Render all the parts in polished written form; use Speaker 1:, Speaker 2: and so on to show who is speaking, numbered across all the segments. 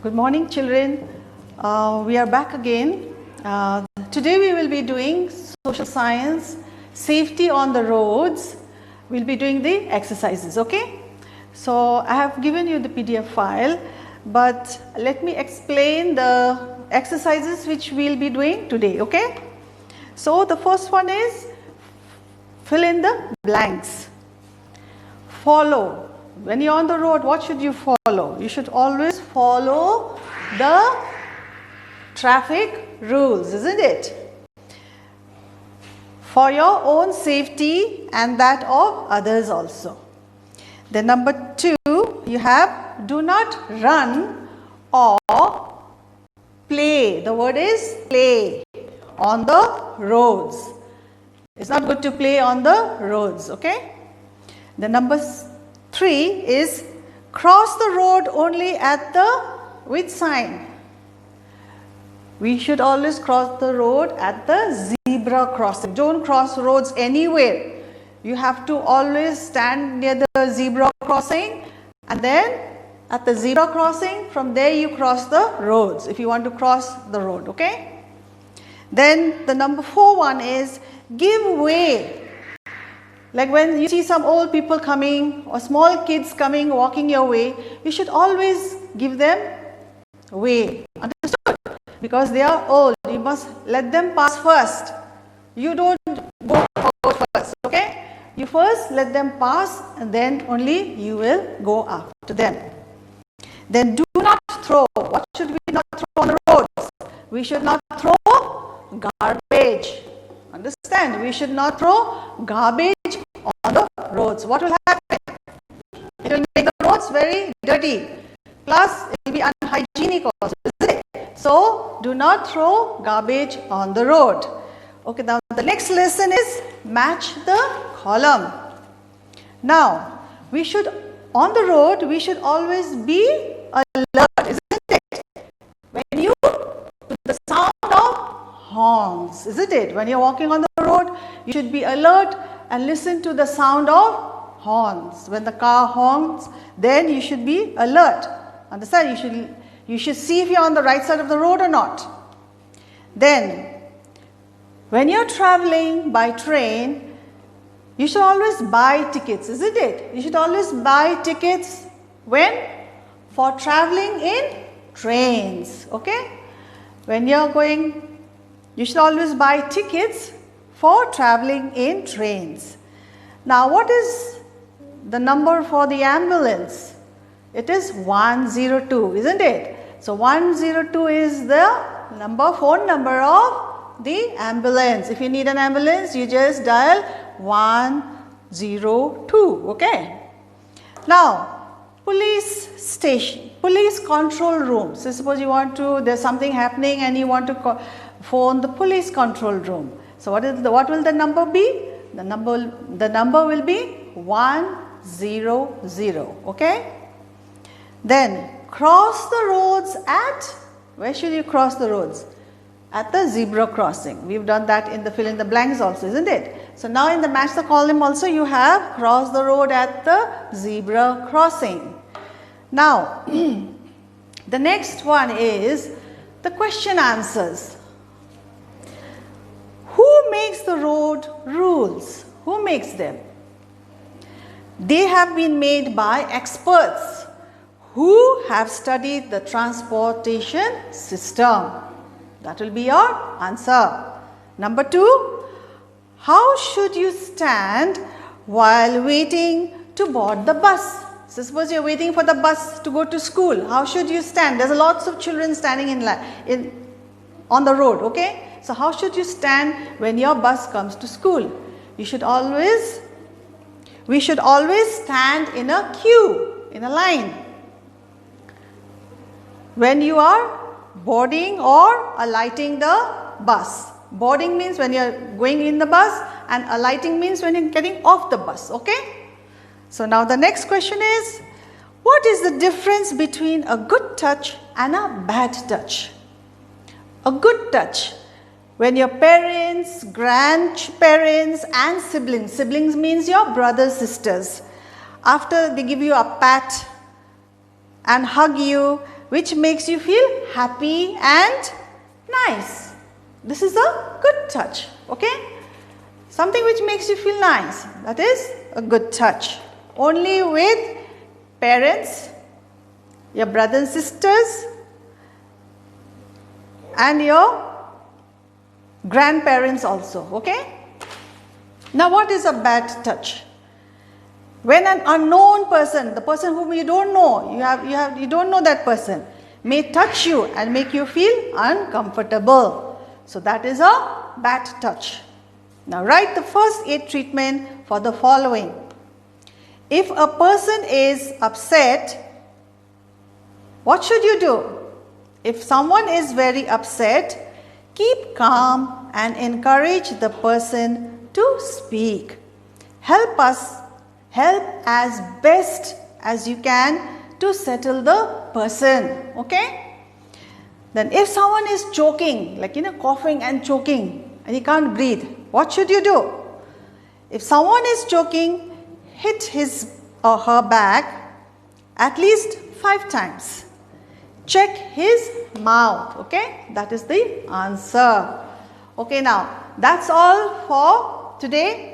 Speaker 1: Good morning, children. We are back again. Today we will be doing social science, safety on the roads. We'll be doing the exercises, okay? So I have given you the PDF file, but let me explain the exercises which we'll be doing today, okay? So the first one is fill in the blanks. Follow. When you're on the road, what should you follow? You should always follow the traffic rules, isn't it? For your own safety and that of others also. Then number 2, you have do not run or play. The word is play on the roads. It's not good to play on the roads, okay? The number 3 is cross the road only at the which sign? We should always cross the road at the zebra crossing. Don't cross roads anywhere. You have to always stand near the zebra crossing, and then at the zebra crossing, from there you cross the roads if you want to cross the road, okay? Then the number 4 one is give way. Like when you see some old people coming or small kids coming, walking your way, you should always give them way. Understood? Because they are old, you must let them pass first. You don't go forward first, okay? You first let them pass and then only you will go after them. Then do not throw. What should we not throw on the roads? We should not throw garbage. Understand? We should not throw garbage on the roads. What will happen? It will make the roads very dirty. Plus, it will be unhygienic also, isn't it? So, do not throw garbage on the road. Okay, now the next lesson is match the column. Now, we should, on the road, we should always be alert, isn't it? When you, to the sound of horns, isn't it? When you're walking on the road, you should be alert and listen to the sound of horns. When the car honks, then you should be alert. Understand? You should see if you're on the right side of the road or not. Then, when you're traveling by train, you should always buy tickets, isn't it? You should always buy tickets when? For traveling in trains, okay? When you're going, you should always buy tickets for traveling in trains. Now, what is the number for the ambulance? It is 102, isn't it? So, 102 is the phone number of the ambulance. If you need an ambulance, you just dial 102, okay? Now, police station, police control room. So, suppose you want to, there's something happening and you want to phone the police control room. So, what will the number be? The number will be 100, okay? Then cross the roads at, where should you cross the roads? At the zebra crossing. We've done that in the fill in the blanks also, isn't it? So now in the match the column also you have cross the road at the zebra crossing. Now the next one is the question answers. Who makes the road rules? Who makes them? They have been made by experts who have studied the transportation system. That will be your answer. Number 2, how should you stand while waiting to board the bus? So suppose you are waiting for the bus to go to school. How should you stand? There's lots of children standing on the road, okay? So how should you stand when your bus comes to school? We should always stand in a queue, in a line. When you are boarding or alighting the bus. Boarding means when you are going in the bus and alighting means when you are getting off the bus, okay? So now the next question is, what is the difference between a good touch and a bad touch? A good touch, when your parents, grandparents and siblings means your brothers, sisters, after they give you a pat and hug you, which makes you feel happy and nice. This is a good touch, okay? Something which makes you feel nice, that is a good touch. Only with parents, your brothers and sisters, and your grandparents also, okay? Now what is a bad touch? When an unknown person, the person whom you don't know, you don't know that person, may touch you and make you feel uncomfortable. So that is a bad touch. Now write the first aid treatment for the following. If a person is upset, what should you do? If someone is very upset, keep calm and encourage the person to speak. Help as best as you can to settle the person, okay? Then if someone is choking, like coughing and choking and he can't breathe, what should you do? If someone is choking, hit his or her back at least 5 times. Check his mouth, okay? That is the answer. Okay, now that's all for today.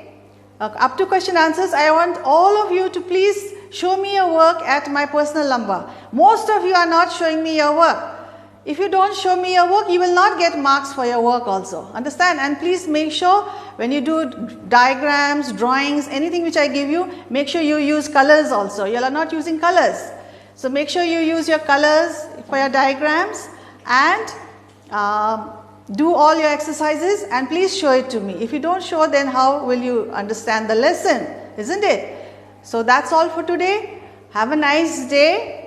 Speaker 1: Up to question answers, I want all of you to please show me your work at my personal number. Most of you are not showing me your work. If you don't show me your work, you will not get marks for your work also. Understand? And please make sure when you do diagrams, drawings, anything which I give you, make sure you use colors also. You are not using colors. So make sure you use your colors for your diagrams and do all your exercises and please show it to me. If you don't show, then how will you understand the lesson, isn't it? So that's all for today. Have a nice day.